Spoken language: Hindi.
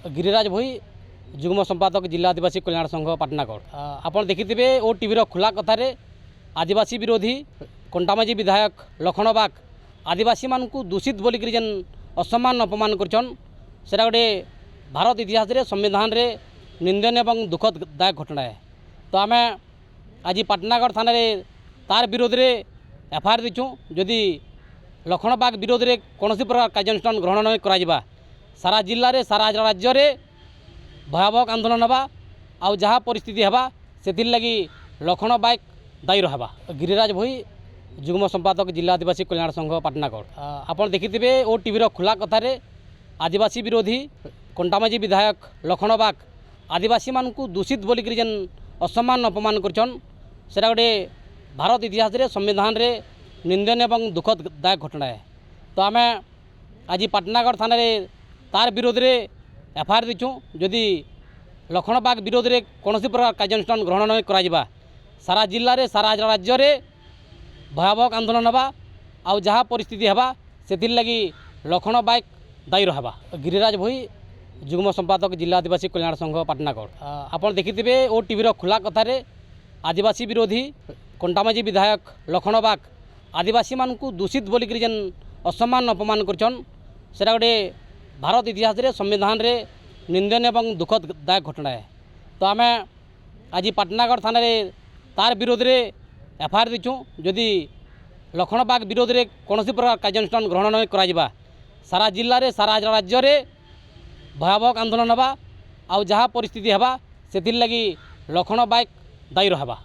गिरिराज भोई जुग्म संपादक जिला आदिवासी कल्याण संघ पाटनागढ़। आपड़ देखिथे ओ टीवी खुला कथार आदिवासी विरोधी कंटामाजी विधायक लखन बाग आदिवासी मानू दूषित बोलिक जेन असम्मान अपमान करछन सेटा गोटे भारत इतिहास रे संविधान रे निंदनीय एवं दुखदायक घटना है। तो आम आज पाटनागढ़ थाना रे तार विरोध में एफआईआर दीचु। जदि लखन बाग विरोध में कौन प्रकार कार्यानुष्ठान ग्रहण नहीं करा सारा जिले में सारा राज्य में भयावह आंदोलन हवा आउ जहाँ परिस्थिति हवा से लगी लखन बाग दायी रहा। गिरिराज भोई जुग्म संपादक जिला आदिवासी कल्याण संघ पाटनागढ़। आपड़ देखिथे ओ टीवी खुला कथार आदिवासी विरोधी कंटामाजी विधायक लखन बाग आदिवासी मानू दूषित बोलिक जेन असम्मान अपमान करछन सेटा गोटे भारत इतिहास रे संविधान रे निंदनीय एवं दुखदायक घटना है। तो आम आज पाटनागढ़ थाना रे तार विरोध में एफआईआर दीचु। जदि लखन बाग विरोध में कौन प्रकार कार्यानुष्ठान ग्रहण नहीं करा सारा जिले में सारा राज्य में भयावह आंदोलन हवा आउ जहाँ परिस्थिति हवा से लगी लखन बाग दायी रहा। गिरिराज भोई जुग्म संपादक जिला आदिवासी कल्याण संघ पाटनागढ़। आपड़ देखिथे ओ टीवी खुला कथार आदिवासी विरोधी कंटामाजी विधायक लखन बाग आदिवासी मानू दूषित बोलिक जेन असम्मान अपमान करछन सेटा गोटे भारत इतिहास रे संविधान रे निंदनीय एवं दुखदायक घटना है। तो आम आज पाटनागढ़ थाना रे तार विरोध में एफआईआर दीचु। जदि लखन बाग विरोध में कौन प्रकार कार्यानुष्ठान ग्रहण नहीं करा सारा जिले में सारा राज्य में भयावह आंदोलन हवा आउ जहाँ परिस्थिति हवा से लगी लखन बाग दायी रहा।